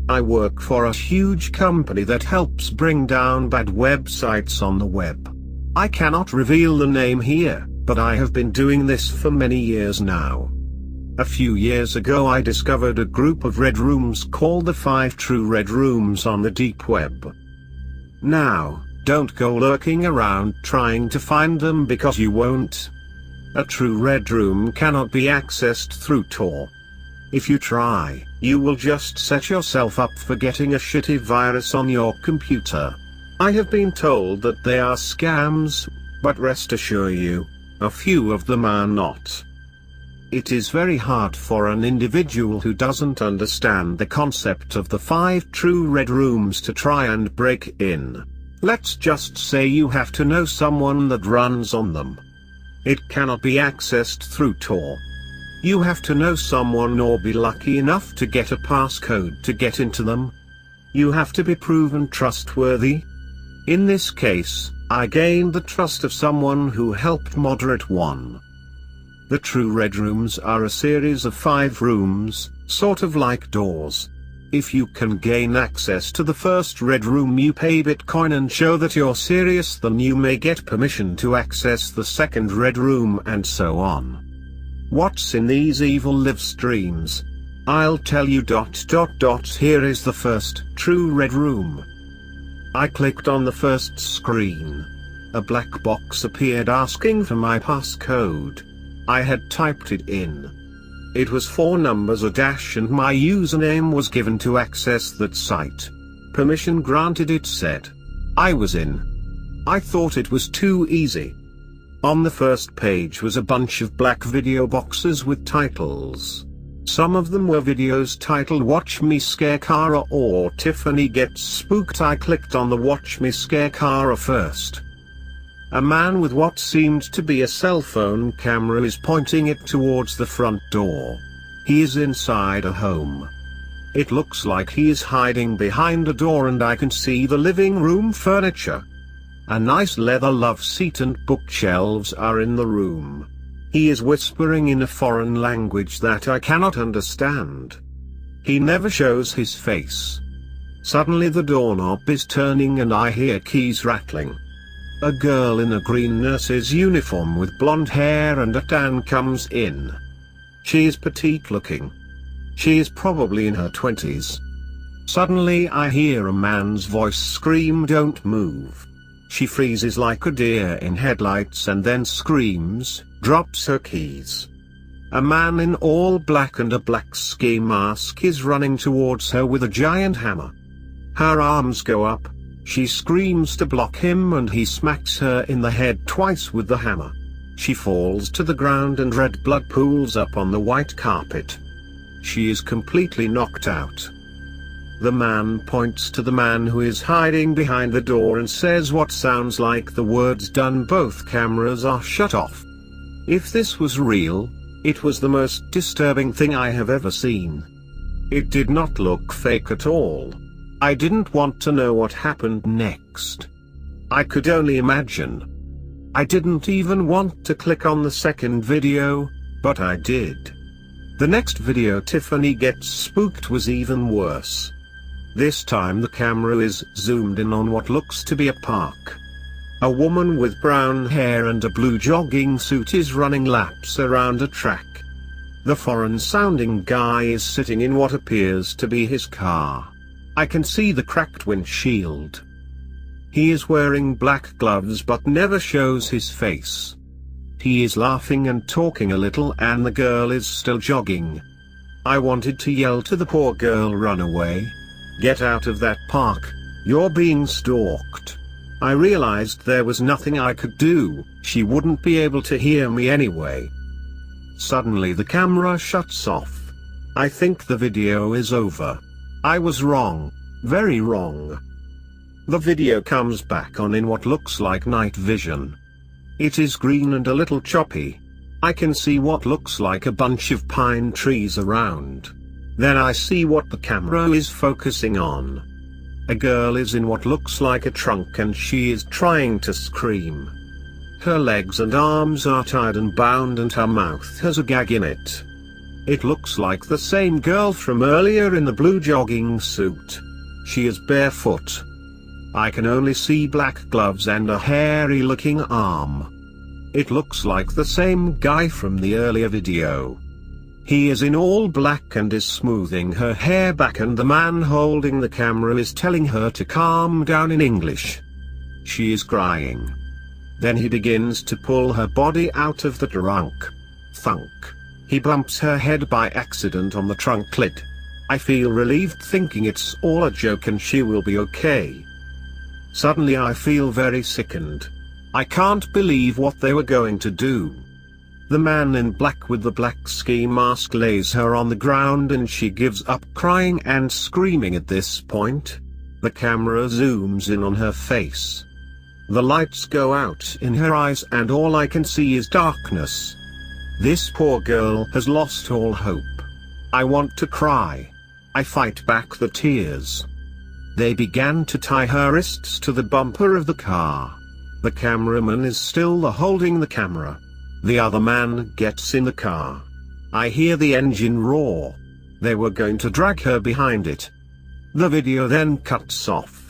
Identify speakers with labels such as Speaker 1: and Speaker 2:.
Speaker 1: I work for a huge company that helps bring down bad websites on the web. I cannot reveal the name here, but I have been doing this for many years now. A few years ago I discovered a group of red rooms called the 5 True Red Rooms on the deep web. Now, don't go lurking around trying to find them because you won't. A true red room cannot be accessed through Tor. If you try, you will just set yourself up for getting a shitty virus on your computer. I have been told that they are scams, but rest assure you, a few of them are not. It is very hard for an individual who doesn't understand the concept of the 5 True Red Rooms to try and break in. Let's just say you have to know someone that runs on them. It cannot be accessed through Tor. You have to know someone or be lucky enough to get a passcode to get into them. You have to be proven trustworthy. In this case, I gained the trust of someone who helped moderate one. The True Red Rooms are a series of 5 rooms, sort of like doors. If you can gain access to the first red room, you pay Bitcoin and show that you're serious, then you may get permission to access the second red room and so on. What's in these evil live streams? I'll tell you. Here is the first True Red Room. I clicked on the first screen. A black box appeared asking for my passcode. I had typed it in. It was 4 numbers a dash and my username was given to access that site. Permission granted, it said. I was in. I thought it was too easy. On the first page was a bunch of black video boxes with titles. Some of them were videos titled Watch Me Scare Kara or Tiffany Gets Spooked. I clicked on the Watch Me Scare Kara first. A man with what seemed to be a cell phone camera is pointing it towards the front door. He is inside a home. It looks like he is hiding behind a door and I can see the living room furniture. A nice leather love seat and bookshelves are in the room. He is whispering in a foreign language that I cannot understand. He never shows his face. Suddenly the doorknob is turning and I hear keys rattling. A girl in a green nurse's uniform with blonde hair and a tan comes in. She is petite looking. She is probably in her 20s. Suddenly I hear a man's voice scream, "Don't move." She freezes like a deer in headlights and then screams, drops her keys. A man in all black and a black ski mask is running towards her with a giant hammer. Her arms go up. She screams to block him and he smacks her in the head twice with the hammer. She falls to the ground and red blood pools up on the white carpet. She is completely knocked out. The man points to the man who is hiding behind the door and says what sounds like the words "done." Both cameras are shut off. If this was real, it was the most disturbing thing I have ever seen. It did not look fake at all. I didn't want to know what happened next. I could only imagine. I didn't even want to click on the second video, but I did. The next video, Tiffany Gets Spooked, was even worse. This time the camera is zoomed in on what looks to be a park. A woman with brown hair and a blue jogging suit is running laps around a track. The foreign-sounding guy is sitting in what appears to be his car. I can see the cracked windshield. He is wearing black gloves but never shows his face. He is laughing and talking a little and the girl is still jogging. I wanted to yell to the poor girl, "Run away. Get out of that park. You're being stalked." I realized there was nothing I could do. She wouldn't be able to hear me anyway. Suddenly the camera shuts off. I think the video is over. I was wrong. Very wrong. The video comes back on in what looks like night vision. It is green and a little choppy. I can see what looks like a bunch of pine trees around. Then I see what the camera is focusing on. A girl is in what looks like a trunk and she is trying to scream. Her legs and arms are tied and bound and her mouth has a gag in it. It looks like the same girl from earlier in the blue jogging suit. She is barefoot. I can only see black gloves and a hairy looking arm. It looks like the same guy from the earlier video. He is in all black and is smoothing her hair back, and the man holding the camera is telling her to calm down in English. She is crying. Then he begins to pull her body out of the trunk. Thunk. He bumps her head by accident on the trunk lid. I feel relieved, thinking it's all a joke and she will be okay. Suddenly I feel very sickened. I can't believe what they were going to do. The man in black with the black ski mask lays her on the ground and she gives up crying and screaming. At this point, the camera zooms in on her face. The lights go out in her eyes and all I can see is darkness. This poor girl has lost all hope. I want to cry. I fight back the tears. They began to tie her wrists to the bumper of the car. The cameraman is still holding the camera. The other man gets in the car. I hear the engine roar. They were going to drag her behind it. The video then cuts off.